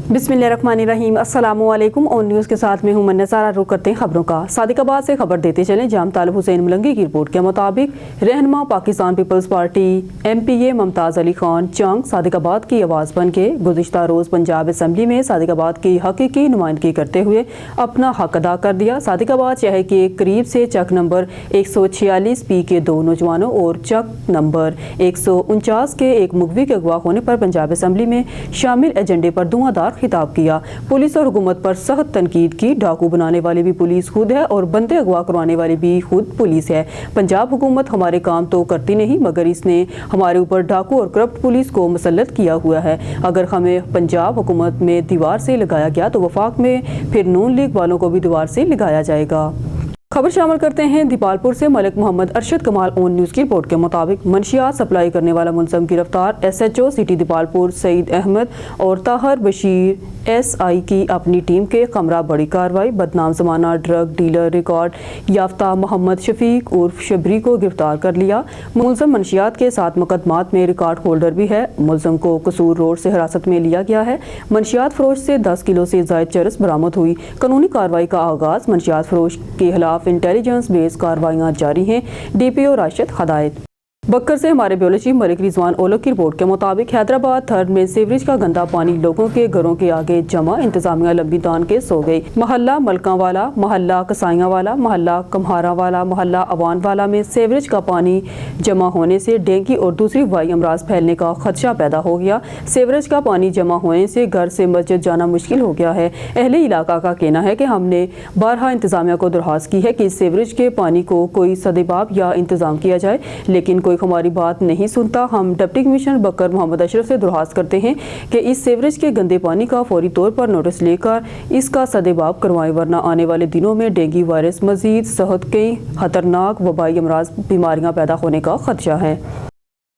बिस्मिल्लाहिर्रहमानिर्रहीम। अस्सलामुअलैकुम। On news के साथ मैं हूं मन्नसारा। रुक करते हैं खबरों का। सादिकाबाद से खबर देते चलें। जाम तालिब हुसैन मलंगी की रिपोर्ट के मुताबिक रहनुमा पाकिस्तान पीपल्स पार्टी MPA मुमताज़ अली खान चंग सादिकाबाद की आवाज़ बन के गुज़िश्ता रोज़ पंजाब असम्बली में सादिकाबाद की हकीकी नुमाइंदगी करते हुए अपना हक अदा कर दिया। सादिकाबाद शहर के करीब से चक नंबर 146 के 2 नौजवानों और चक नंबर 149 के एक मुगवी के अगवा होने पर पंजाब असम्बली में शामिल एजेंडे पर धुआंधार खिताब किया। पुलिस और हुकूमत पर सख्त तनकीद की। डाकू बनाने वाली भी पुलिस खुद है और बंदे अगवा करवाने वाली भी खुद पुलिस है। पंजाब हुकूमत हमारे काम तो करती नहीं, मगर इसने हमारे ऊपर डाकू और करप्ट पुलिस को मुसल्लत किया हुआ है। अगर हमें पंजाब हुकूमत में दीवार से लगाया गया तो वफाक में फिर नून लीग वालों को भी दीवार से लगाया जाएगा। खबर शामिल करते हैं दीपालपुर से। मलिक मोहम्मद अरशद कमाल ऑन न्यूज़ की रिपोर्ट के मुताबिक मंशियात सप्लाई करने वाला मुलज़म गिरफ्तार। SHO सिटी दीपालपुर सईद अहमद और ताहर बशीर SI की अपनी टीम के खमरा बड़ी कार्रवाई। बदनाम ज़माना ड्रग डीलर रिकॉर्ड याफ्ता मोहम्मद शफीक उर्फ शबरी को गिरफ्तार कर लिया। मुलज़म मंशियात के 7 मुकदमात में रिकॉर्ड होल्डर भी है। मुलज़म को कसूर रोड से हिरासत में लिया गया है। मंशियात फरोश से 10 किलो से ज़ायद चरस बरामद हुई। कानूनी कार्रवाई का आगाज़। मंशियात फरोश के खिलाफ इंटेलिजेंस बेस्ड कार्रवाइयां जारी हैं। DPO राशिद हदायत। बक्कर से हमारे ब्यूरो चीफ मलिक रिजवान ओलक की रिपोर्ट के मुताबिक हैदराबाद थर्ड में सीवरेज का गंदा पानी लोगों के घरों के आगे जमा। इंतजामिया लंबी तान के सो गई। मोहल्ला मलका वाला, मोहल्ला कसाइयां वाला, मोहल्ला कम्हारा वाला, मोहल्ला अवान वाला में सीवरेज का पानी जमा होने से डेंगू और दूसरी वबाई अमराज फैलने का खदशा पैदा हो गया। सीवरेज का पानी जमा होने से घर से मस्जिद जाना मुश्किल हो गया है। अहले इलाका का कहना है कि हमने बारहा इंतजामिया को दरख्वास्त की है कि सीवरेज के पानी को कोई सदेबाब या इंतजाम किया जाए, लेकिन कोई हमारी बात नहीं सुनता। हम डिप्टी कमिश्नर बकर मोहम्मद अशरफ से दरख्वास्त करते हैं कि इस सीवरेज के गंदे पानी का फौरी तौर पर नोटिस लेकर इसका सदेबाब करवाएं, वरना आने वाले दिनों में डेंगू वायरस मजीद सेहत कई खतरनाक वबाई अमराज बीमारियां पैदा होने का खदशा है।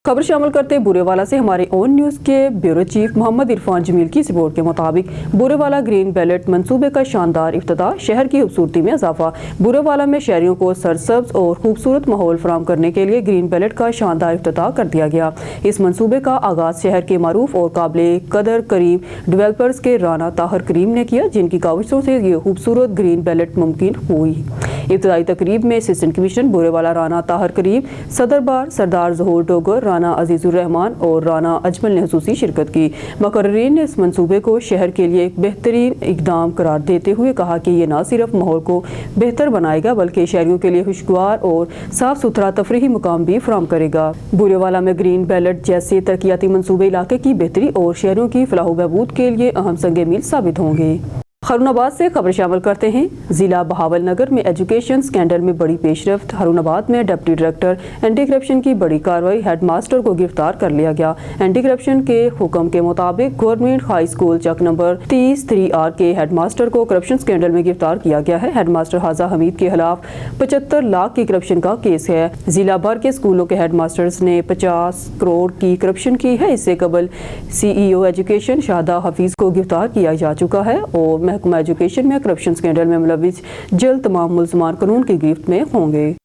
खबर शामिल करते बुरेवाला से। हमारे ऑन न्यूज़ के ब्यूरो चीफ मोहम्मद इरफान जमील की रिपोर्ट के मुताबिक बुरेवाला ग्रीन बेल्ट मंसूबे का शानदार इफ्तिताह। शहर की खूबसूरती में इजाफा। बुरेवाला में शहरियों को सरसब्ज और खूबसूरत माहौल फराहम करने के लिए ग्रीन बेल्ट का शानदार इफ्तिताह कर दिया गया। इस मंसूबे का आगाज़ शहर के मारूफ और काबिल कदर करीम डेवलपर्स के राना ताहर करीम ने किया, जिनकी काविशों से ये खूबसूरत ग्रीन बेल्ट मुमकिन हुई। इब्तदाई तकरीब में असिस्टेंट कमिश्नर बुरेवाला राना ताहर करीम, सदर बार सरदार ज़हूर डोगर, राना अजीजुर रहमान और राना अजमल ने हुसूसी शिरकत की। मुकर्रीरीन ने इस मंसूबे को शहर के लिए एक बेहतरीन इकदाम करार देते हुए कहा कि ये न सिर्फ माहौल को बेहतर बनाएगा बल्कि शहरियों के लिए खुशगवार और साफ सुथरा तफरीही मुकाम भी फराहम करेगा। बुरेवाला में ग्रीन बेल्ट जैसे तरक्याती मंसूबे इलाके की बेहतरी और शहरों की फलाह बहबूद के लिए अहम संगे मील साबित होंगे। हरुणाबाद से खबर शामिल करते हैं। जिला बहावलनगर में एजुकेशन स्कैंडल में बड़ी पेशरफ्त। हरुणाबाद में डिप्टी डायरेक्टर एंटी करप्शन की बड़ी कार्रवाई। हेडमास्टर को गिरफ्तार कर लिया गया। एंटी करप्शन के हुक्म के मुताबिक गवर्नमेंट हाई स्कूल चक नंबर 30-3R के हेडमास्टर को करप्शन स्कैंडल में गिरफ्तार किया गया है। हेडमास्टर हाजा हमीद के खिलाफ 75 लाख की करप्शन का केस है। जिला भर के स्कूलों के हेडमास्टर्स ने 50 करोड़ की करप्शन की है। इससे कबल CEO एजुकेशन शाहदा हफीज को गिरफ्तार किया जा चुका है और महकमा एजुकेशन में करप्शन स्कैंडल में मुलविस जल्द तमाम मुल्ज़मान कानून की गिरफ्त में होंगे।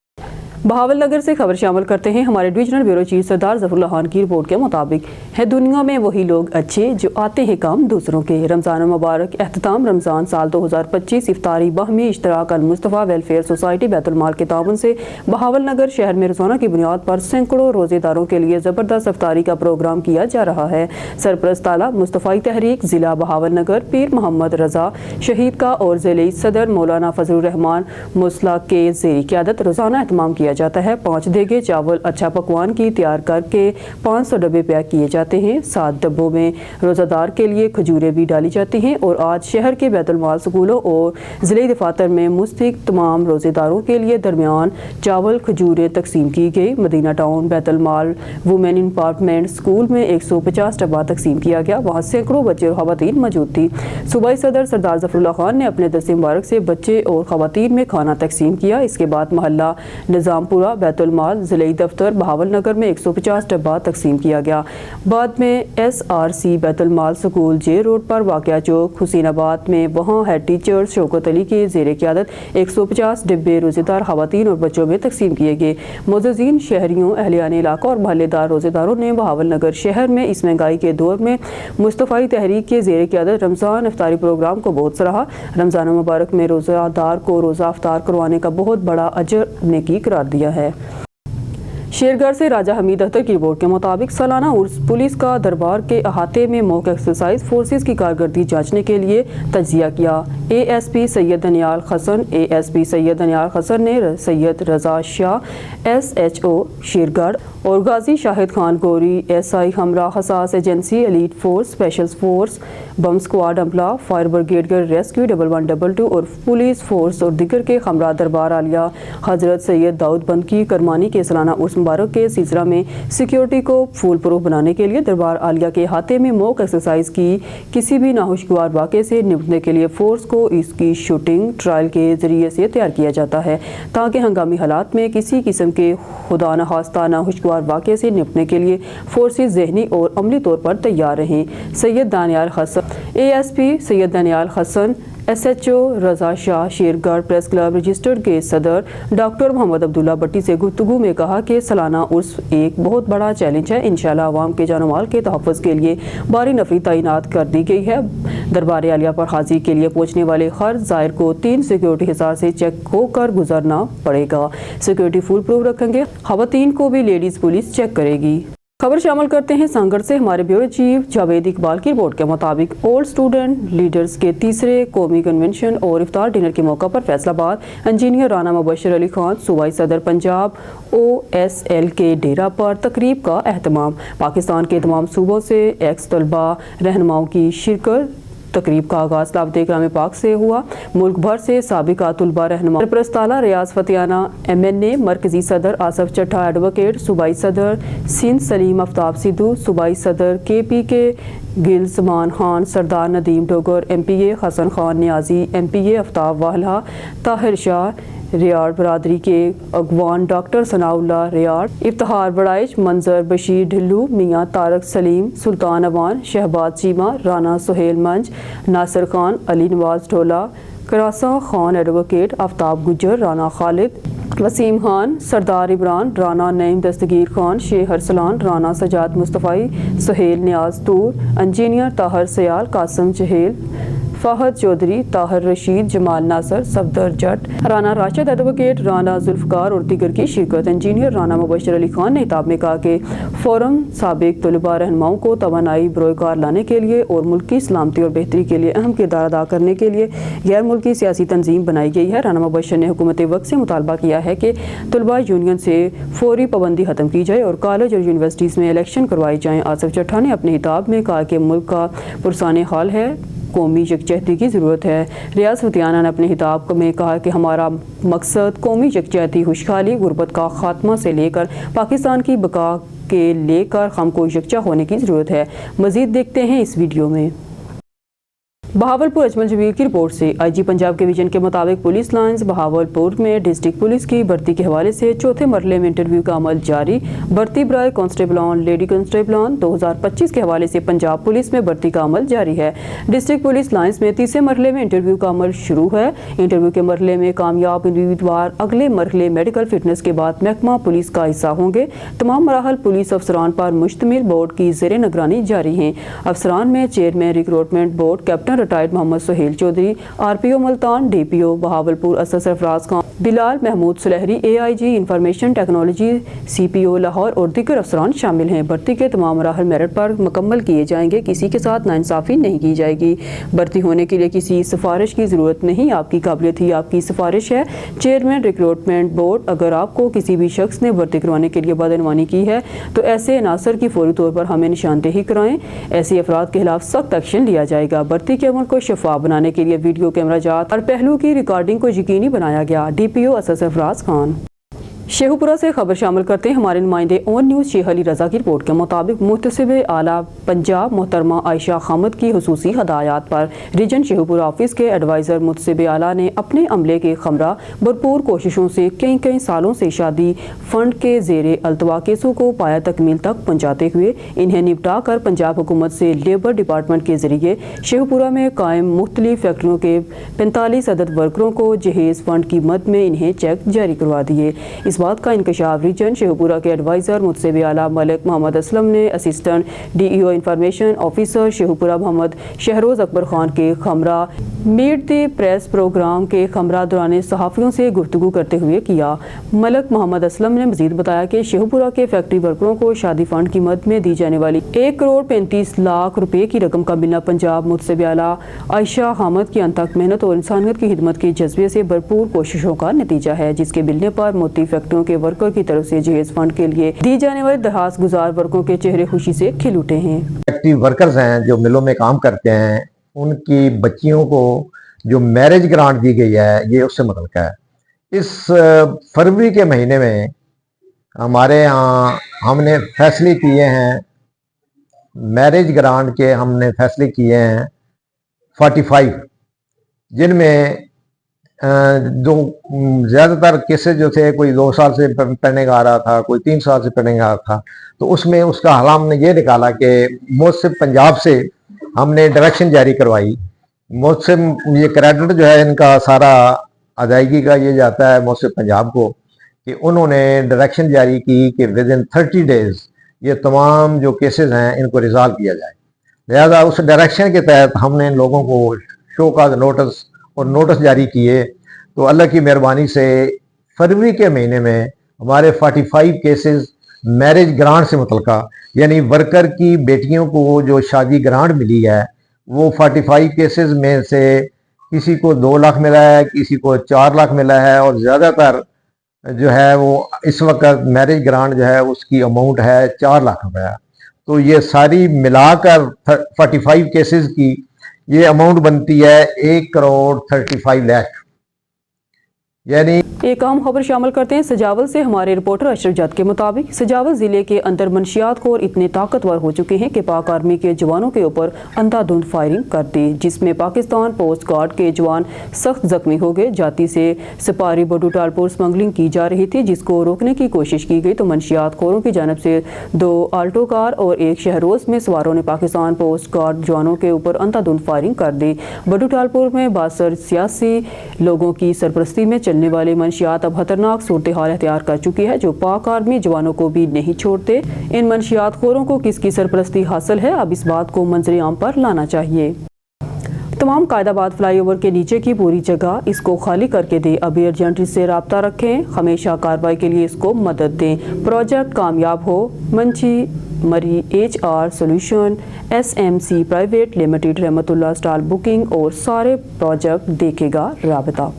बहावलनगर से खबर शामिल करते हैं। हमारे डिवीजनल ब्यूरो चीफ सरदार ज़फरुल्लाह खान की रिपोर्ट के मुताबिक है दुनिया में वही लोग अच्छे जो आते हैं काम दूसरों के। रमज़ान मुबारक एहतताम रमज़ान साल 2025 इफ्तारी बाहमी इश्तराक अल मुस्तफ़ा वेलफेयर सोसाइटी बैतुल-माल के ताउन से बहावलनगर शहर में रोज़ाना की बुनियाद पर सैकड़ों रोज़ेदारों के लिए ज़बरदस्त इफ्तारी का प्रोग्राम किया जा रहा है। सरपरस्त आला मुस्तफ़ाई तहरीक ज़िला बहावलनगर पीर मोहम्मद रज़ा शहीद का और ज़िले सदर मौलाना फजलुर रहमान मुसला के ज़ेरी क़यादत रोज़ाना एहतमाम किया जाता है। 5 देगे चावल अच्छा पकवान की तैयार करके 500 डब्बे पैक किए जाते हैं। 7 डब्बों में रोज़ादार के लिए खजूरें भी डाली जाती हैं और आज शहर के बैतुल-माल स्कूलों और ज़िले दफातर में मुस्तहिक तमाम रोज़ेदारों के लिए दरमियान चावल खजूरें तकसीम की गई। मदीना टाउन बैतुल-माल वुमेन एम्पावरमेंट स्कूल में 150 डब्बा तकसीम किया गया। वहाँ सैकड़ों बच्चे और ख़वातीन मौजूद थी। सूबाई सदर सरदार ज़फरुल्लाह खान ने अपने दस्ते मुबारक से बच्चे और ख़वातीन में खाना तकसीम किया। इसके बाद मोहल्ला निज़ाम रामपुरा बैतुल माल ज़िले दफ्तर बहावल नगर में 150 डब्बा तकसीम किया गया। बाद में SRC बैतुल माल स्कूल जे रोड पर वाक़या चौक हुसैनाबाद में वहाँ हेड टीचर शौकत अली के ज़ेर क़यादत 150 डिब्बे रोज़ेदार ख़वातीन और बच्चों में तकसीम किए गए। मुअज़्ज़िज़ीन, शहरियों, अहलियान इलाका और महल्लेदार रोज़ेदारों ने बहावल नगर शहर में इस महंगाई के दौर में मुस्तफ़ाई तहरीक के ज़ेर क़यादत रमज़ान इफ्तारी प्रोग्राम को बहुत सराहा। रमज़ान मुबारक में रोज़ादार को रोज़ा इफ्तार करवाने का बहुत बड़ा अजर नेकी करार दिया है। शेरगढ़ से राजा हमीद अख्तर की रिपोर्ट के मुताबिक सालाना उर्स पुलिस का दरबार के अहाते में मॉक एक्सरसाइज फोर्सेस की कारकर्दगी जांचने के लिए तज्जिया किया। ASP सैयद दनियाल हसन ने सैयद रजा शाह SHO शेरगढ़ और गाजी शाहिद खान गोरी SI हमरा हसास agency elite force special force bomb squad अमला फायर ब्रिगेड के रेस्क्यू 1112 और पुलिस फोर्स और दिगर के हमरा दरबार आलिया हजरत सैयद दाऊद बंद की करमानी के सालाना उर्स मुबारक के सिलसिला में सिक्योरिटी को फूल प्रूफ बनाने के लिए दरबार आलिया के हाथे में मॉक एक्सरसाइज की। किसी भी नाखुशगवार वाक़े से निपटने के लिए फोर्स को इसकी शूटिंग ट्रायल के जरिए से तैयार किया जाता है ताकि हंगामी हालात में किसी किस्म के खुदा न खास्ता नाखुशगवार वाक़े से निपटने के लिए फोर्सेस ज़हनी और अमली तौर पर तैयार रहें। Syed Daniyal Hasan ASP Syed Daniyal Hasan SHO Raza Shah Shergarh press club registered के सदर डॉक्टर मोहम्मद अब्दुल्ला भट्टी से गुफ्तगू में कहा कि सालाना उर्स एक बहुत बड़ा चैलेंज है। इंशाअल्लाह अवाम के जान माल के तहफ़्फ़ुज़ के लिए भारी नफरी तैनात कर दी गई है। दरबार आलिया पर हाजिरी के लिए पहुँचने वाले हर ज़ायर को 3 सिक्योरिटी हिसार से चेक होकर गुजरना पड़ेगा। सिक्योरिटी फुल प्रूफ रखेंगे। ख़वातीन को भी लेडीज़ पुलिस चेक करेगी। खबर शामिल करते हैं सांगड़ से। हमारे ब्यूरो चीफ जावेद इकबाल की रिपोर्ट के मुताबिक ओल्ड स्टूडेंट लीडर्स के तीसरे कौमी कन्वेंशन और इफ्तार डिनर के मौका पर फैसलाबाद इंजीनियर राना मुबशर अली खान सूबाई सदर पंजाब OSL के डेरा पर तकरीब का एहतमाम। पाकिस्तान के तमाम सूबों से एक्स तलबा रहनुमाओं की शिरकत। तकरीब का आगाज़ दावत इकराम पाक से हुआ। मुल्क भर से साबिका तुलबा रहनुमा सरपरस्ताला रियाज फतियाना MNA मरकजी सदर आसफ चट्ठा एडवोकेट सूबाई सदर सिंध सलीम आफ्ताब सिद्धू सूबाई सदर KPK गिल समान खान सरदार नदीम डोगर MPA हसन खान नियाजी MPA आफ्ताब वाहला ताहिर शाह रियाड़ बरादरी के अगवान डॉक्टर सनाउल्ला रियाड़ इफ्तिहार बड़ाइश मंजर बशीर ढिल्लू मियाँ तारक सलीम सुल्तान अवान शहबाज चीमा राना सुहेल मंज नासिर खान अली नवाज ढोला करासा खान एडवोकेट आफ्ताब गुजर राना खालिद वसीम खान सरदार इमरान राना नईम दस्तगीर खान शेख अरसलान राना सजाद मुस्तफ़ाई सुहेल नियाज तूर इंजीनियर ताहर सयाल कासम चहेल फ़हद चौधरी ताहिर रशीद जमाल नासर सफदर जट राना राशिद एडवोकेट राना जुल्फ़कार और दीगर की शिरकत। इंजीनियर राना मुबशर अली खान ने खिताब में कहा कि फ़ोरम साबिक तलबा रहनुमाओं को तवानाई बरोकार लाने के लिए और मुल्क की सलामती और बेहतरी के लिए अहम किरदार अदा करने के लिए गैर मुल्की सियासी तंजीम बनाई गई है। राना मुबशर ने हुकूमत वक्त से मुतालबा किया है कि तलबा यूनियन से फौरी पाबंदी ख़त्म की जाए और कॉलेज और यूनिवर्सिटीज़ में इलेक्शन करवाए जाएँ। आसफ चट्ठा ने अपने खिताब में कहा कि मुल्क का पुरसाने हाल है, कौमी यकजहती की ज़रूरत है। रियाज फतियाना ने अपने खिताब में कहा कि हमारा मकसद कौमी यकजहती, खुशहाली, गुर्बत का खात्मा से लेकर पाकिस्तान की बका के लेकर हमको यकजा होने की ज़रूरत है। मज़ीद देखते हैं इस वीडियो में। बहावलपुर अजमल जमील की रिपोर्ट से IG पंजाब के विजन के मुताबिक पुलिस लाइन्स बहावलपुर में डिस्ट्रिक्ट पुलिस की भर्ती के हवाले से चौथे मरहले में इंटरव्यू का अमल जारी। भर्ती बराए कांस्टेबलान लेडी कांस्टेबलान 2025 के हवाले से पंजाब पुलिस में भर्ती का अमल जारी है। डिस्ट्रिक्ट पुलिस लाइन्स में तीसरे मरहले में इंटरव्यू का अमल शुरू है। इंटरव्यू के मरहले में कामयाब उम्मीदवार अगले मरहले मेडिकल फिटनेस के बाद महकमा पुलिस का हिस्सा होंगे। तमाम मराहल पुलिस अफसरान पर मुश्तमिल बोर्ड की ज़ेर निगरानी जारी हैं। अफसरान में chairman recruitment board captain retired Mohammad Suhail Chaudhry, RPO Multan, DPO Bahawalpur Asad Sarfraz Khan, Bilal Mahmood Sulehri, AIG information technology, CPO Lahore और दीगर अफसरान शामिल हैं। भर्ती के तमाम मराहल मेरिट पर मुकम्मल किए जाएंगे। किसी के साथ नाइंसाफ़ी नहीं की जाएगी। भर्ती होने के लिए किसी सिफारिश की ज़रूरत नहीं, आपकी काबिलियत ही आपकी सिफारिश है। चेयरमैन रिक्रूटमेंट बोर्ड, अगर आपको किसी भी शख्स ने भर्ती करवाने के लिए बदअनवानी की है तो ऐसे अनासर की फौरी तौर पर हमें निशानदेही कराएं। ऐसे अफराद के खिलाफ सख्त एक्शन लिया जाएगा। भर्ती के अमल को शफाफ बनाने के लिए वीडियो कैमरा जात और पहलू की रिकॉर्डिंग को यकीनी बनाया गया। DPO असद सरफराज खान। शेखुपुरा से खबर शामिल करते हैं हमारे नुमाइंदे ऑन न्यूज़ शेख अली रज़ा की रिपोर्ट के मुताबिक मुहतसिब आला पंजाब मोहतरमा आयशा खामद की हुसूसी हदायत पर रीजन शेखुपुरा ऑफिस के एडवाइज़र मुहतसिब आला ने अपने अमले के हमरा भरपूर कोशिशों से कई सालों से शादी फंड के ज़ेरे अल्तवा केसों को पाया तकमील तक पहुँचाते हुए इन्हें निपटा कर पंजाब हुकूमत से लेबर डिपार्टमेंट के ज़रिए शेखुपुरा में कायम मुख्तलिफ फैक्ट्रियों के 45 अदद वर्करों को जहेज़ फंड की मद में इन्हें चेक जारी करवा दिए। इस बात का इंकशाफ रीजन शेखुपुरा के एडवाइज़र मुहतसिब आला मलिक मोहम्मद असलम ने assistant DEO information officer Sheikhupura Mohammad Shahroz Akbar Khan के खमरा मीट द प्रेस प्रोग्राम के खमरा दौरान सहाफ़ियों से गुफ्तगू करते हुए किया। मलिक मोहम्मद असलम ने मज़ीद बताया कि शेखुपुरा के फैक्ट्री वर्करों को शादी फंड की मद में दी जाने वाली 1 करोड़ 35 लाख रुपए की रकम का मिलना पंजाब मुहतसिब आला आयशा खामद की अनथक मेहनत और इंसानियत की खिदमत के जज्बे से भरपूर कोशिशों का नतीजा है, जिसके मिलने पर मोती फैक्ट्रियों के वर्कर की तरफ से जहेज फंड के लिए दी जाने वाले दरखास्त गुजार वर्करों के चेहरे खुशी से खिल उठे हैं। फैक्ट्री वर्कर्स हैं जो मिलों में काम करते हैं, उनकी बच्चियों को जो मैरिज ग्रांट दी गई है ये उससे मुतल्लिक़ है। इस फरवरी के महीने में हमारे यहाँ हमने फैसले किए हैं, मैरिज ग्रांट के हमने फैसले किए हैं 45, जिनमें जो ज़्यादातर केसेस जो थे कोई 2 साल से पेंडिंग आ रहा था, कोई 3 साल से पेंडिंग आ रहा था, तो उसमें उसका हल हमने ये निकाला कि मुझसे पंजाब से हमने डायरेक्शन जारी करवाई। मुझसे ये क्रेडिट जो है इनका सारा अदायगी का ये जाता है मुझसे पंजाब को, कि उन्होंने डायरेक्शन जारी की कि विद इन 30 डेज ये तमाम जो केसेस हैं इनको रिजॉल्व किया जाए। लिहाजा उस डायरेक्शन के तहत हमने इन लोगों को शो काज नोटिस और नोटिस जारी किए। तो अल्लाह की मेहरबानी से फरवरी के महीने में हमारे 45 केसेस मैरिज ग्रांट से मुतल्लिक़, यानी वर्कर की बेटियों को जो शादी ग्रांट मिली है वो 45 केसेस में से किसी को 2 लाख मिला है, किसी को 4 लाख मिला है, और ज़्यादातर जो है वो इस वक्त मैरिज ग्रांट जो है उसकी अमाउंट है 4 लाख रुपया। तो ये सारी मिलाकर 45 केसेस की ये अमाउंट बनती है 1 करोड़ 35 लाख। यानी एक आम खबर शामिल करते हैं सजावल से हमारे रिपोर्टर अशरफ जद के मुताबिक सजावल जिले के अंदर मंशियात खोर इतने ताकतवर हो चुके हैं कि पाक आर्मी के जवानों के ऊपर अंधाधुंध फायरिंग कर दी, जिसमें पाकिस्तान पोस्ट गार्ड के जवान सख्त जख्मी हो गए। जाती से सिपारी बडूटालपुर स्मगलिंग की जा रही थी, जिसको रोकने की कोशिश की गई तो मंशियात खोरों की जानब से 2 आल्टो कार और एक शहरोज में सवारों ने पाकिस्तान पोस्ट गार्ड जवानों के ऊपर अंधाधुंध फायरिंग कर दी। बडूटालपुर में 62 सियासी लोगों की सरपरस्ती में चलने वाले मंशियात अब खतरनाक सूरत हाल अख्तियार कर चुकी है, जो पाक आर्मी जवानों को भी नहीं छोड़ते। इन मंशियात खोरों को किसकी सरपरस्ती हासिल है, अब इस बात को मंजर आम पर लाना चाहिए। तमाम कायदाबाद फ्लाईओवर के नीचे की पूरी जगह इसको खाली करके दें। अभी अर्जेंटली से रब्ता रखें, हमेशा कार्रवाई के लिए इसको मदद दें। प्रोजेक्ट कामयाब हो। मंची मरी HR solution SMC private limited रहमतुल्लाह स्टॉल बुकिंग और सारे प्रोजेक्ट देखेगा राबता।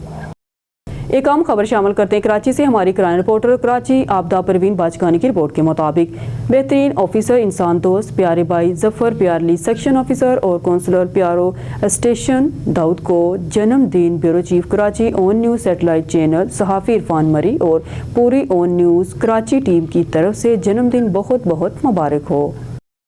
एक आम खबर शामिल करते हैं कराची से हमारी क्राइम रिपोर्टर कराची आपदा परवीन बाजकानी की रिपोर्ट के मुताबिक बेहतरीन ऑफिसर इंसान दोस्त प्यारे भाई जफर प्यारली सेक्शन ऑफिसर और काउंसलर प्यारो स्टेशन दाऊद को जन्मदिन bureau chief Karachi on news satellite channel सहाफ़ी इरफान मरी और पूरी ऑन न्यूज़ कराची टीम की तरफ से जन्मदिन बहुत बहुत मुबारक हो।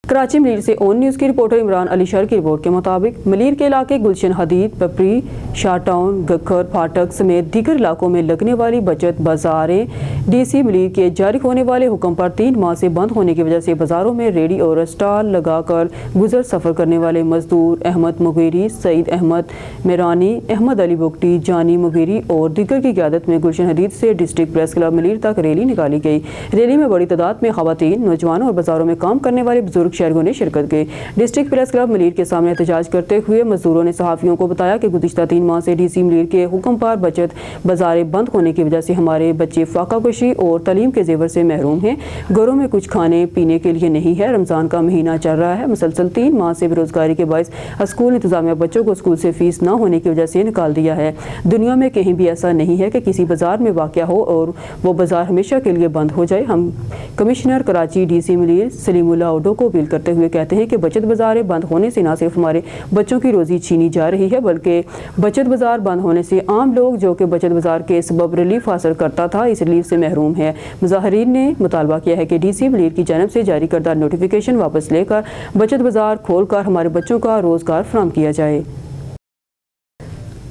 कराची मलीर से ऑन न्यूज़ की रिपोर्टर इमरान अली शर की रिपोर्ट के मुताबिक मलीर के इलाके गुलशन हदीद पपरी शाहटाउन गखर फाटक समेत दीगर इलाकों में लगने वाली बचत बाजारें DC मलीर के जारी होने वाले हुक्म पर 3 माह से बंद होने की वजह से बाजारों में रेडी और स्टॉल लगाकर गुजर सफ़र करने वाले मजदूर अहमद मुगेरी, सईद अहमद मेरानी, अहमद अली बुगटी, जानी मुगेरी और दीगर की क़यादत में गुलशन हदीद से डिस्ट्रिक्ट प्रेस क्लब मलीर तक रैली निकाली गई। रैली में बड़ी तादाद में ख़वातीन, नौजवानों और बाजारों में काम करने वाले बुजुर्ग शहरियों ने शिरकत की। डिस्ट्रिक्ट प्रेस क्लब मलीर के सामने एहतजाज करते हुए मजदूरों ने सहाफ़ियों को बताया कि गुज़िश्ता 3 माह से DC मलीर के हुक्म पर बचत बाजारें बंद होने की वजह से हमारे बच्चे फाका कशी और तालीम के जेवर से महरूम हैं। घरों में कुछ खाने पीने के लिए नहीं है। रमज़ान का महीना चल रहा है। मुसलसल 3 माह से बेरोजगारी के बायस स्कूल इंतजामिया बच्चों को स्कूल से फीस न होने की वजह से निकाल दिया है। दुनिया में कहीं भी ऐसा नहीं है कि किसी बाजार में वाक़या हो और वो बाजार हमेशा के लिए बंद हो जाए। हम कमिश्नर कराची DC मलीर सलीमुल्लाह ओडो को भी अपील करते हुए कहते हैं कि बचत बाज़ारें बंद होने से न सिर्फ हमारे बच्चों की रोज़ी छीनी जा रही है, बल्कि बचत बाज़ार बंद होने से आम लोग जो कि बचत बाज़ार के सबब रिलीफ हासिल करता था, इस रिलीफ से महरूम है। मुजाहिरीन ने मुतालबा किया है कि DC बलीर की जानिब से जारी करदा नोटिफिकेशन वापस लेकर बचत बाज़ार खोलकर हमारे बच्चों का रोज़गार फराहम किया जाए।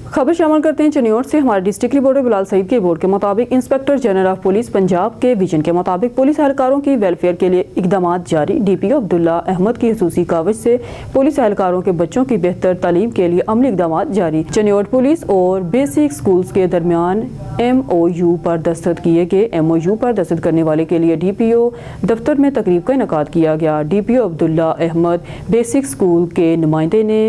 खबर शामिल करते हैं चनियोट से। हमारे डिस्ट्रिक्ट रिपोर्टर बिलाल सईद के रिपोर्ट के मुताबिक inspector general of police Punjab के विजन के मुताबिक पुलिस एहलकारों की वेलफेयर के लिए इकदाम जारी। DPO अब्दुल्ला अहमद की खसूसी कावज से पुलिस एहलकारों के बच्चों की बेहतर तालीम के लिए अमली इकदाम जारी। चनियोट पुलिस और बेसिक स्कूल्स के दरमियान MOU पर दस्तखत किए गए। MOU पर दस्तखत करने वाले के लिए DPO दफ्तर में तकरीब का इनेकाद किया गया। DPO Abdullah Ahmad basic school के नुमाइंदे ने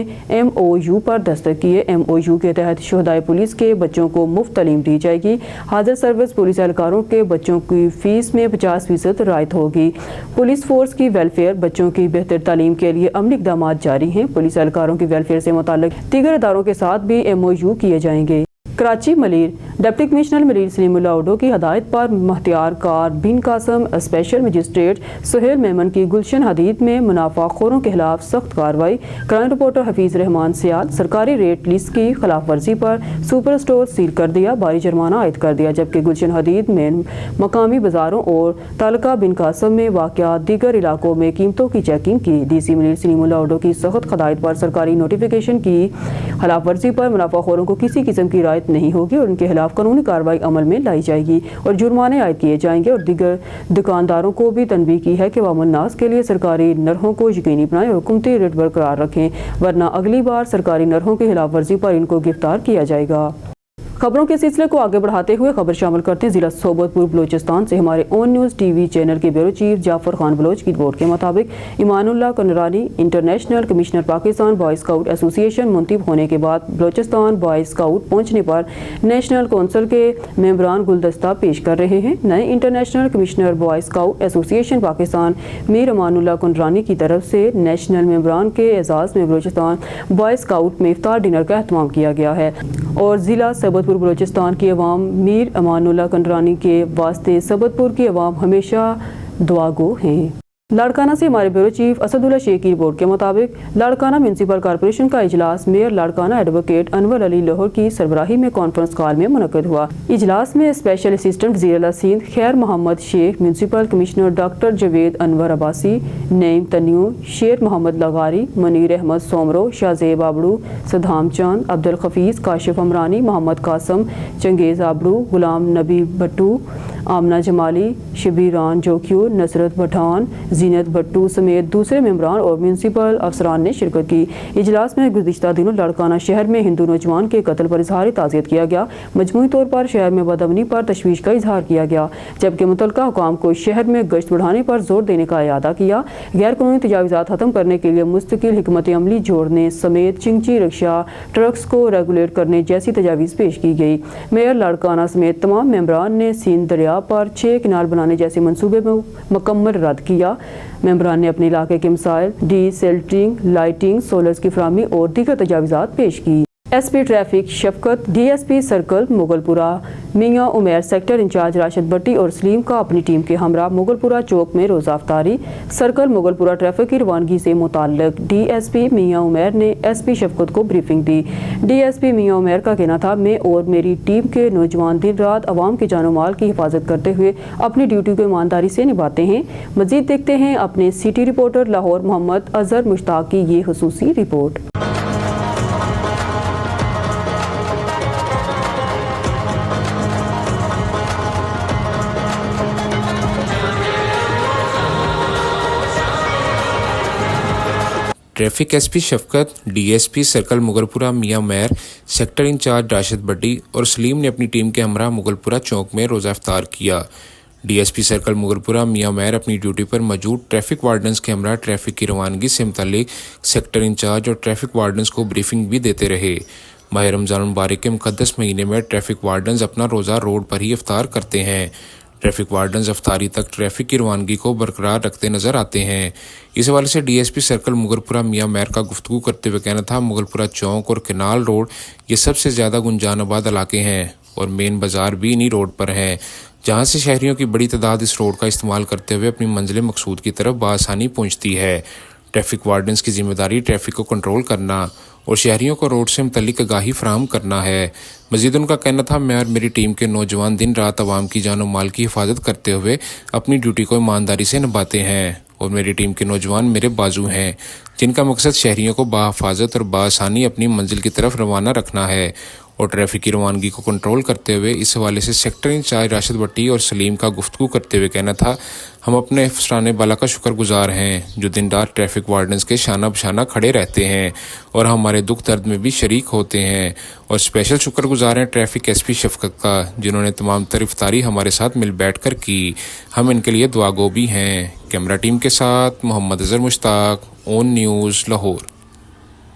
MOU पर दस्तखत किए। MOU के तहत शोहदाए पुलिस के बच्चों को मुफ्त तालीम दी जाएगी। हाजिर सर्विस पुलिस एहलकारों के बच्चों की फीस में 50% रियायत होगी। पुलिस फोर्स की वेलफेयर, बच्चों की बेहतर तालीम के लिए अमली इक़दाम जारी हैं। पुलिस एहलकारों की वेलफेयर से मुताल्लिक दीगर इदारों के साथ भी MOU किए जाएंगे। कराची मलीर डिप्टी कमिश्नर मलीर सलीमुल्लाह उडो की हदायत पर मुख्तियार कार बिन कासम स्पेशल मजिस्ट्रेट सुहेल मेमन की गुलशन हदीद में मुनाफाखोरों के खिलाफ सख्त कार्रवाई। क्राइम रिपोर्टर हफीज रहमान सियाद सरकारी रेट लिस्ट की खिलाफ वर्जी पर सुपर स्टोर सील कर दिया, भारी जुर्माना आयद कर दिया। जबकि गुलशन हदीद में मकामी बाजारों और तालका बिन कासम में वाक़या दीगर इलाकों में कीमतों की चेकिंग की। DC मलीर सलीमुल्लाह उडो की सख्त हदायत पर सरकारी नोटिफिकेशन की खिलाफ वर्जी पर मुनाफाखोरों को किसी किस्म की रियायत नहीं होगी और उनके खिलाफ कानूनी कार्रवाई अमल में लाई जाएगी और जुर्माने आयद किए जाएंगे। और दीगर दुकानदारों को भी तनबीह की है कि वह अमन-नास के लिए सरकारी नरहों को यकीनी बनाएं और हुकूमती रेट बरकरार रखें, वरना अगली बार सरकारी नरहों की खिलाफ वर्जी पर इनको गिरफ्तार किया जाएगा। खबरों के सिलसिले को आगे बढ़ाते हुए खबर शामिल करते हैं जिला सोबतपुर बलोचिस्तान से। हमारे ऑन न्यूज़ TV चैनल के ब्यूरो चीफ जाफर खान बलोच की रिपोर्ट के मुताबिक Imanullah Kandrani international commissioner Pakistan boy scout association मुंतब होने के बाद बलोचिस्तान बॉय स्काउट पहुंचने पर नेशनल कौंसिल के मेंबरान गुलदस्ता पेश कर रहे हैं। नए international commissioner boy scout association Pakistan Mir Imanullah Kandrani की तरफ से नेशनल मेंबरान के एजाज़ में बलोचिस्तान बॉय स्काउट में इफ्तार डिनर का एहतमाम किया गया है और जिला सबतपुर बलोचिस्तान की अवाम मीर ईमानुल्लाह कंडरानी के वास्ते सबतपुर की अवाम हमेशा दुआगो हैं। लाड़काना से हमारे ब्यूरो चीफ असदुल्ला शेख की रिपोर्ट के मुताबिक लाड़काना म्यूनसिपल कॉर्पोरेशन का इजलास मेयर लाड़काना एडवोकेट अनवर अली लाहौर की सरबराही में कॉन्फ्रेंस कॉल में मुनक्कद हुआ। इजलास में स्पेशल असिस्टेंट वज़ीर आला Sindh Khair Muhammad Shaikh, municipal commissioner doctor Javed Anwar Abbasi, Naeem Tanyu, Sher Muhammad लगारी, Munir Ahmad Soomro, Shahzeb आबड़ू, Saddam चांद, अब्दुल खफीज, काशिफ अमरानी, मोहम्मद कासम, चंगेज आबड़ू, गुलाम नबी भट्टू, आमना जमाली, शबीरान जोक्यू, नसरत पठान, जीनत भट्टू समेत दूसरे मेंबरान और म्यूनसिपल अफसरान ने शिरकत की। इजलास में गुज़िश्ता दिनों लाड़काना शहर में हिंदू नौजवान के कत्ल पर इजहार ताज़ियत किया गया। मजमूई तौर पर शहर में बदअमनी पर तशवीश का इजहार किया गया, जबकि मुतल्लिका हुकाम को शहर में गश्त बढ़ाने पर जोर देने का इरादा किया। गैर कानूनी तजावीज़ात खत्म करने के लिए मुस्तकिल हिकमत अमली जोड़ने समेत चिंची रिक्शा ट्रक्स को रेगुलेट करने जैसी तजावीज़ पेश की गई। मेयर लाड़काना समेत तमाम मेंबरान ने सिंध दरिया पर 6 किनाल बनाने जैसे मंसूबे में मुकम्मल रद्द किया। मेंबरान ने अपने इलाके के मसाइल डीसेल्टिंग, लाइटिंग, सोलर्स की फराहमी और दीगर तजावीज़ात पेश की। SP ट्रैफिक शफकत, DSP सर्कल मुगलपुरा मियां उमैर, सेक्टर इंचार्ज राशिद भट्टी और सलीम का अपनी टीम के हमरा मुगलपुरा चौक में रोज़ा अफ्तारी। सर्कल मुगलपुरा ट्रैफिक की रवानगी से मुताल्लिक DSP मियां उमैर ने SP शफकत को ब्रीफिंग दी। DSP मियां उमैर का कहना था, मैं और मेरी टीम के नौजवान दिन रात आवाम के जानो माल की हिफाजत करते हुए अपनी ड्यूटी को ईमानदारी से निभाते हैं। मजीद देखते हैं अपने सिटी रिपोर्टर लाहौर मोहम्मद अजहर मुश्ताक की ये खुसूसी रिपोर्ट। ट्रैफिक SP शफकत, DSP सर्कल मुगलपुरा मियां उमैर, सेक्टर इंचार्ज राशिद भट्टी और सलीम ने अपनी टीम के हमरा मुगलपुरा चौक में रोज़ा इफ्तार किया। DSP सर्कल मुगलपुरा मियां उमैर अपनी ड्यूटी पर मौजूद ट्रैफिक वार्डन्स के हमरा ट्रैफिक की रवानगी से मुताल्लिक सेक्टर इंचार्ज और ट्रैफिक वार्डन्स को ब्रीफिंग भी देते रहे। माह रमज़ान मुबारक के मुक़द्दस महीने में ट्रैफिक वार्डन्स अपना रोज़ा रोड पर ही इफ्तार करते हैं। ट्रैफिक वार्डन्स अफ्तारी तक ट्रैफिक की रवानगी को बरकरार रखते नजर आते हैं। इस हवाले से DSP सर्कल मुगलपुरा मियां उमैर का गुफ्तगू करते हुए कहना था, मुगलपुरा चौक और केनाल रोड ये सबसे ज़्यादा गुंजान आबाद इलाके हैं। اور مین بازار بھی انہی روڈ پر ہیں، جہاں سے شہریوں کی بڑی تعداد اس روڈ کا استعمال کرتے ہوئے اپنی منزل مقصود کی طرف بآسانی پہنچتی ہے۔ ٹریفک وارڈنز کی ذمہ داری ٹریفک کو کنٹرول کرنا اور شہریوں کو روڈ سے متعلق آگاہی فراہم کرنا ہے۔ مزید ان کا کہنا تھا، میں اور میری ٹیم کے نوجوان دن رات عوام کی جان و مال کی حفاظت کرتے ہوئے اپنی ڈیوٹی کو ایمانداری سے نبھاتے ہیں، اور میری ٹیم کے نوجوان میرے بازو ہیں، جن کا مقصد شہریوں کو بحفاظت اور بآسانی اپنی منزل کی طرف روانہ رکھنا ہے۔ اور ٹریفک کی روانگی کو کنٹرول کرتے ہوئے اس حوالے سے سیکٹر انچارج راشد بٹی اور سلیم کا گفتگو کرتے ہوئے کہنا تھا، ہم اپنے افسران بالا کا شکر گزار ہیں جو دن رات ٹریفک وارڈنز کے شانہ بشانہ کھڑے رہتے ہیں اور ہمارے دکھ درد میں بھی شریک ہوتے ہیں، اور اسپیشل شکر گزار ہیں ٹریفک ایس پی شفقت کا، جنہوں نے تمام تر افطاری ہمارے ساتھ مل بیٹھ کر کی، ہم ان کے لیے دعا گو بھی ہیں۔ کیمرہ ٹیم کے ساتھ محمد اظہر مشتاق، اون نیوز، لاہور۔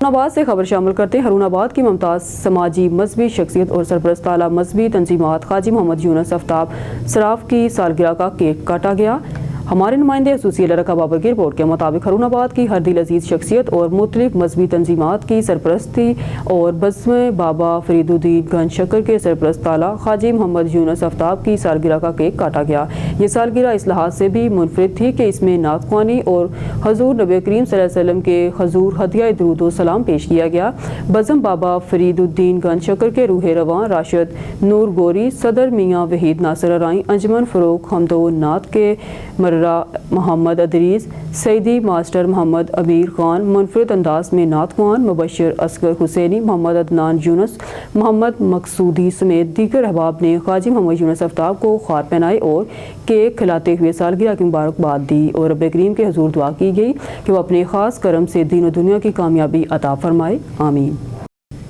ہارون آباد سے خبر شامل کرتے ہیں۔ ہارون آباد کی ممتاز سماجی مذہبی شخصیت اور سرپرست اعلیٰ مذہبی تنظیمات حاجی محمد یونس آفتاب صراف کی سالگرہ کا کیک کاٹا گیا۔ ہمارے نمائندے خصوصی الرقہ بابر کی رپورٹ کے مطابق ہارون آباد کی ہر دل عزیز شخصیت اور مختلف مذہبی تنظیمات کی سرپرستی اور بزم بابا فرید الدین گنج شکر کے سرپرست اعلیٰ حاجی محمد یونس آفتاب کی سالگرہ کا کیک کاٹا گیا۔ یہ سالگرہ اس لحاظ سے بھی منفرد تھی کہ اس میں نعت خوانی اور حضور نبی کریم صلی اللہ علیہ وسلم کے حضور ہدیہ درود و سلام پیش کیا گیا۔ بزم بابا فرید الدین گنج شکر کے روح رواں راشد نور گوری، صدر میاں وحید ناصر ارائیں، انجمن فروغ حمد و نعت کے مررہ محمد ادریس، سعیدی ماسٹر محمد امیر خان، منفرد انداز میں نعت خوان مبشر اصغر حسینی، محمد عدنان یونس، محمد مقصودی سمیت دیگر احباب نے حاجی محمد یونس آفتاب کو خار پہنائے اور کیک کھلاتے ہوئے سالگرہ کی مبارکباد دی، اور رب کریم کے حضور دعا کی گئی کہ وہ اپنے خاص کرم سے دین و دنیا کی کامیابی عطا فرمائے، آمین۔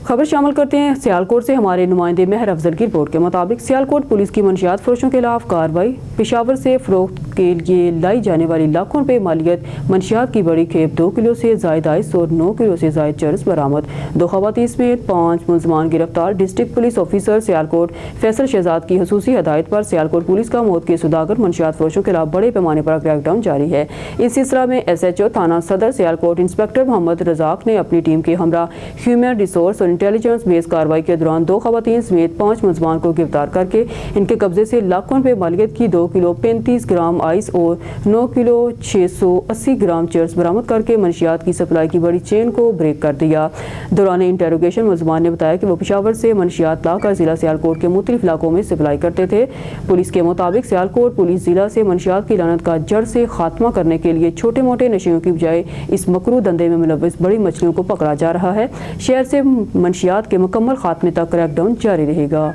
خبر شامل کرتے ہیں سیالکوٹ سے۔ ہمارے نمائندے مہر افضل کی رپورٹ کے مطابق سیالکوٹ پولیس کی منشیات فروشوں کے خلاف کارروائی۔ پشاور سے فروخت کے لیے لائی جانے والی لاکھوں روپے مالیت منشیات کی بڑی کھیپ 2 کلو سے زائد آئس اور 9 کلو سے زائد چرس برآمد۔ 2 خواتین سمیت 5 ملزمان گرفتار۔ District police officer Sialkot Faisal Shahzad کی خصوصی ہدایت پر سیالکوٹ پولیس کا موت کے سوداگر منشیات فروشوں کے خلاف بڑے پیمانے پر کریک ڈاؤن جاری ہے۔ اس سلسلہ میں ایس ایچ او تھانہ صدر سیالکوٹ انسپکٹر محمد رزاق نے اپنی ٹیم کے ہمراہ ہیومن ریسورس اور انٹیلیجنس بیس کارروائی کے دوران 2 خواتین سمیت 5 ملزمان کو گرفتار کر کے ان کے قبضے سے لاکھوں روپے مالیت کی 2 کلو 35 گرام آئس اور 9 کلو 680 گرام چرس برآمد کر کے منشیات کی سپلائی کی بڑی چین کو بریک کر دیا۔ دوران انٹروگیشن ملزمان نے بتایا کہ وہ پشاور سے منشیات لا کر ضلع سیالکوٹ کے مختلف علاقوں میں سپلائی کرتے تھے۔ پولیس کے مطابق سیالکوٹ پولیس ضلع سے منشیات کی لعنت کا جڑ سے خاتمہ کرنے کے لیے چھوٹے موٹے نشیوں کی بجائے اس مکروہ دھندے میں ملوث بڑی مچھلیوں کو پکڑا جا رہا ہے۔ شہر سے منشیات کے مکمل خاتمے تک کریک ڈاؤن جاری رہے گا۔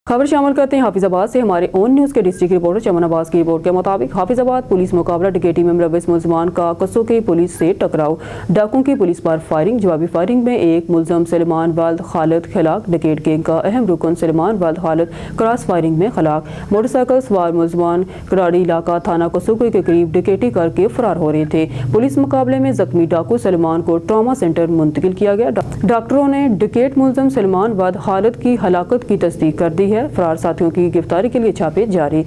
خبر شامل کرتے ہیں حافظ آباد سے۔ ہمارے اون نیوز کے ڈسٹرکٹ رپورٹر چمن عباس کی رپورٹ کے مطابق حافظ آباد پولیس مقابلہ ڈکیٹی میں ملوث ملزمان کا قصوں کی پولیس سے ٹکراؤ، ڈاکوں کی پولیس پر فائرنگ۔ جوابی فائرنگ میں ایک ملزم سلمان والد خالد ہلاک، ڈکیٹ گینگ کا اہم رکن سلمان والد خالد کراس فائرنگ میں ہلاک۔ موٹر سائیکل سوار ملزمان کراڑی علاقہ تھانہ قصوکی کے قریب ڈکیٹی کر کے فرار ہو رہے تھے۔ پولیس مقابلے میں زخمی ڈاکو سلمان کو ٹراما سینٹر منتقل کیا گیا۔ ڈاکٹروں نے ڈکیٹ ملزم سلمان والد خالد کی ہلاکت کی تصدیق کر دی ہے۔ فرار ساتھیوں کی گرفتاری کے لیے چھاپے جاری۔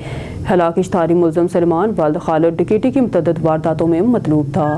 ہلاک اشتہاری ملزم سلمان والد خالد ڈکیٹی کی متعدد وارداتوں میں مطلوب تھا۔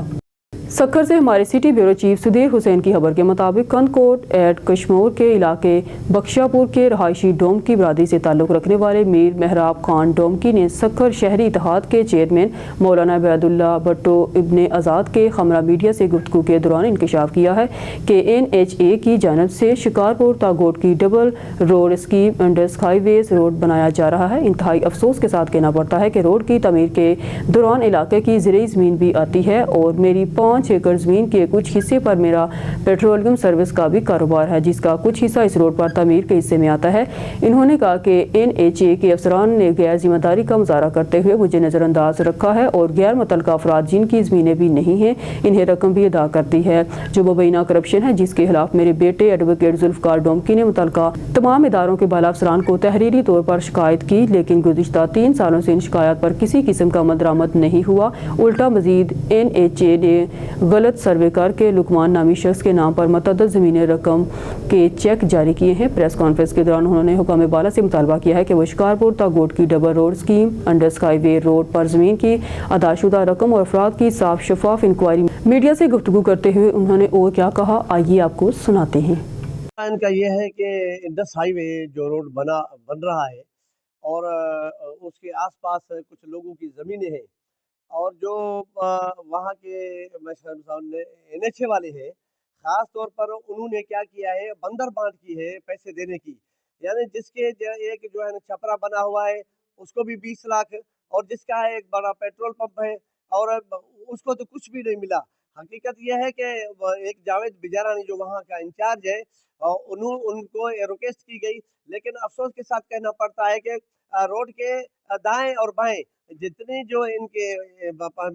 سکھر سے ہمارے سٹی بیورو چیف سدھیر حسین کی خبر کے مطابق کند کوٹ ایٹ کشمور کے علاقے بخشا پور کے رہائشی ڈومکی برادری سے تعلق رکھنے والے میر محراب خان ڈومکی نے سکھر شہری اتحاد کے چیئرمین مولانا عبید اللہ بھٹو ابن آزاد کے ہمراہ میڈیا سے گفتگو کے دوران انکشاف کیا ہے کہ NHA کی جانب سے شکارپور تا گوٹ کی double road scheme Indus highways road بنایا جا رہا ہے۔ انتہائی افسوس کے ساتھ کہنا پڑتا ہے کہ روڈ کی تعمیر کے دوران علاقے کی زرعی زمین بھی آتی ہے اور میری 5 ایکڑ زمین کے کچھ حصے پر میرا پیٹرولیم سروس کا بھی کاروبار ہے، جس کا کچھ حصہ اس روڈ پر تعمیر کے حصے میں آتا ہے۔ انہوں نے کہا کہ NHA کے افسران نے غیر ذمہ داری کا مظاہرہ کرتے ہوئے مجھے نظر انداز رکھا ہے اور غیر متعلقہ افراد جن کی زمینیں بھی نہیں ہیں انہیں رقم بھی ادا کرتی ہے جو مبینہ کرپشن ہے، جس کے خلاف میرے بیٹے ایڈوکیٹ ذوالفقار ڈومکی نے متعلقہ تمام اداروں کے بالا افسران کو تحریری طور پر شکایت کی، لیکن گزشتہ 3 سالوں سے ان شکایات پر کسی قسم کا عمل درآمد نہیں ہوا۔ الٹا مزید NHA نے غلط سروے کر کے لقمان نامی شخص کے نام پر متعدد زمینیں رقم کے چیک جاری کیے ہیں۔ پریس کانفرنس کے دوران انہوں نے حکام بالا سے مطالبہ کیا ہے کہ وہ شکارپور تا گوٹ کی double road scheme Indus highway road پر زمین کی ادا شدہ رقم اور افراد کی صاف شفاف انکوائری۔ میڈیا سے گفتگو کرتے ہوئے انہوں نے اور کیا کہا، آئیے آپ کو سناتے ہیں۔ ان کا یہ ہے کہ انڈس ہائی وے جو روڈ بن رہا ہے اور اس کے آس پاس کچھ لوگوں کی زمینیں ہیں اور جو وہاں کے NHA والے ہیں خاص طور پر انہوں نے کیا کیا ہے بندر بانٹ کی ہے پیسے دینے کی، یعنی جس کے ایک جو ہے چھپرا بنا ہوا ہے اس کو بھی 20 لاکھ اور جس کا ہے ایک بڑا پیٹرول پمپ ہے اور اس کو تو کچھ بھی نہیں ملا۔ حقیقت یہ ہے کہ ایک جاوید بجارانی جو وہاں کا انچارج ہے ان کو ریکویسٹ کی گئی، لیکن افسوس کے ساتھ کہنا پڑتا ہے کہ روڈ کے دائیں اور بائیں جتنی جو ان کے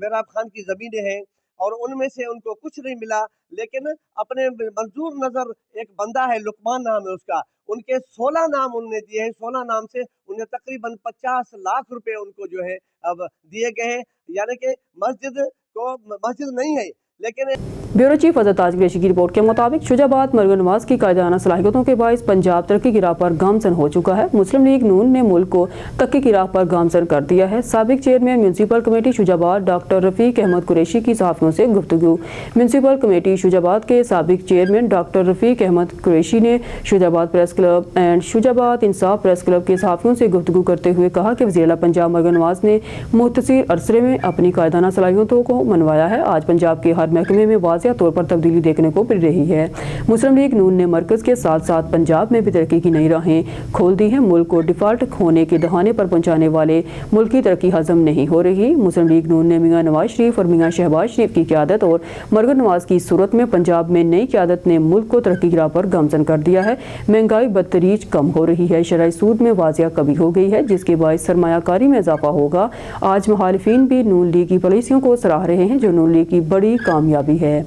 میراب خان کی زمینیں ہیں اور ان میں سے ان کو کچھ نہیں ملا، لیکن اپنے منظور نظر ایک بندہ ہے لقمان نام ہے اس کا، ان کے 16 نام انہوں نے دیے ہیں، 16 نام سے انہیں تقریباً 50 لاکھ روپے ان کو جو ہے اب دیے گئے ہیں، یعنی کہ مسجد نہیں ہے لیکن بیورو چیف حضرت تاج قریشی کی رپورٹ کے مطابق شجاباد مرگن نواز کی قائدانہ صلاحیتوں کے باعث پنجاب ترقی کی راہ پر گامزن ہو چکا ہے۔ مسلم لیگ نون نے ملک کو ترقی کی راہ پر گامزن کر دیا ہے۔ سابق chairman municipal committee Shujabad doctor Rafiq Ahmed Qureshi کی صحافیوں سے گفتگو۔ میونسپل کمیٹی شجاباد کے سابق چیئرمین ڈاکٹر رفیق احمد قریشی نے Shujabad press club and Shujabad Insaf press club کے صحافیوں سے گفتگو کرتے ہوئے کہا کہ وزیر اعلیٰ پنجاب مرگن نواز نے مختصر عرصے میں اپنی قائدانہ صلاحیتوں کو منوایا ہے۔ آج پنجاب کے ہر محکمے میں واضح طور پر تبدیلی دیکھنے کو مل رہی ہے۔ مسلم لیگ نون نے مرکز کے ساتھ ساتھ پنجاب میں بھی ترقی کی نئی راہیں کھول دی ہیں۔ ملک کو ڈیفالٹ ہونے کے دہانے پر پہنچانے والے ملک کی ترقی ہضم نہیں ہو رہی۔ مسلم لیگ نون نے میاں نواز شریف اور میاں شہباز شریف کی قیادت اور مرگن نواز کی صورت میں پنجاب میں نئی قیادت نے ملک کو ترقی کی راہ پر گامزن کر دیا ہے۔ مہنگائی بدتریج کم ہو رہی ہے، شرح سود میں واضح کمی ہو گئی ہے جس کے باعث سرمایہ کاری میں اضافہ ہوگا۔ آج مخالفین بھی نون لیگ کی پالیسیوں کو سراہ رہے ہیں جو نون لیگ کی بڑی کامیابی ہے۔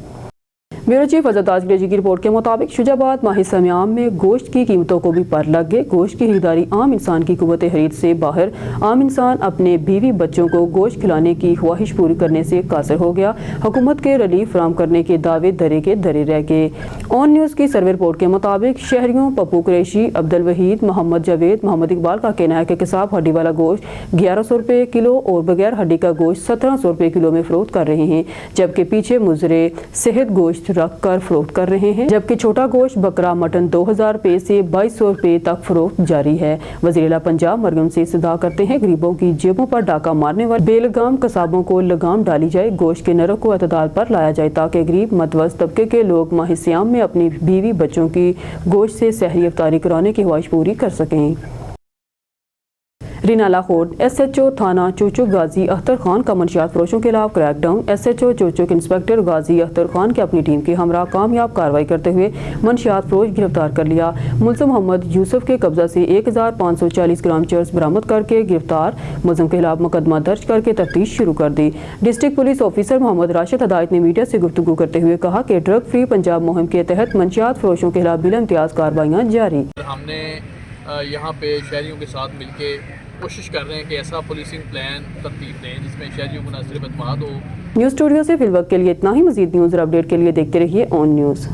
بیورو چیف حضرت تاج قریشی کی رپورٹ کے مطابق شجاباد ماہ سمیام میں گوشت کی قیمتوں کو بھی پر لگ گئے۔ گوشت کی خریداری عام انسان کی قوت خرید سے باہر، عام انسان اپنے بیوی بچوں کو گوشت کھلانے کی خواہش پوری کرنے سے قاصر ہو گیا۔ حکومت کے ریلیف فراہم کرنے کے دعوے درے کے درے رہ گئے۔ آن نیوز کی سروے رپورٹ کے مطابق شہریوں پپو قریشی، عبدالوحید، محمد جاوید، محمد اقبال کا کہنا ہے کہ قصاب ہڈی والا گوشت 1100 روپے کلو اور بغیر ہڈی کا گوشت 1700 روپے کلو میں فروخت کر رہے ہیں، جبکہ پیچھے مضر صحت گوشت رکھ کر فروخت کر رہے ہیں، جبکہ چھوٹا گوشت بکرا مٹن 2000 روپے سے 2200 روپے تک فروخت جاری ہے۔ وزیر اعلیٰ پنجاب مرگن سے استدعا کرتے ہیں غریبوں کی جیبوں پر ڈاکہ مارنے والے بے لگام قصابوں کو لگام ڈالی جائے، گوشت کے نرخ کو اعتدال پر لایا جائے تاکہ غریب متوسط طبقے کے لوگ ماہ سیام میں اپنی بیوی بچوں کی گوشت سے سحری افطاری کرانے کی خواہش پوری کر سکیں۔ رینا لاہور SHO تھانہ چوچک غازی اختر خان کا منشیات فروشوں کے خلاف کریک ڈاؤن۔ SHO چوچک انسپکٹر غازی اختر خان کے اپنی ٹیم کے ہمراہ کامیاب کارروائی کرتے ہوئے منشیات فروش گرفتار کر لیا۔ ملزم محمد یوسف کے قبضہ سے 1540 گرام چرس برآمد کر کے گرفتار، ملزم کے خلاف مقدمہ درج کر کے تفتیش شروع کر دی۔ ڈسٹرکٹ پولیس آفیسر محمد راشد ہدایت نے میڈیا سے گفتگو کرتے ہوئے کہا کہ ڈرگ فری پنجاب مہم کے تحت منشیات فروشوں کے خلاف بلا امتیاز کارروائیاں جاری۔ ہم نے یہاں پہ شہریوں کے ساتھ مل کے کوشش کر رہے ہیں کہ ایسا پولیسنگ پلان ترتیب دیں جس میں شہریوں کو مناسب اعتماد ہو۔ نیوز اسٹوڈیو سے فی الوقت کے لیے اتنا ہی۔ مزید نیوز اور اپڈیٹ کے لیے دیکھتے رہیے آن نیوز۔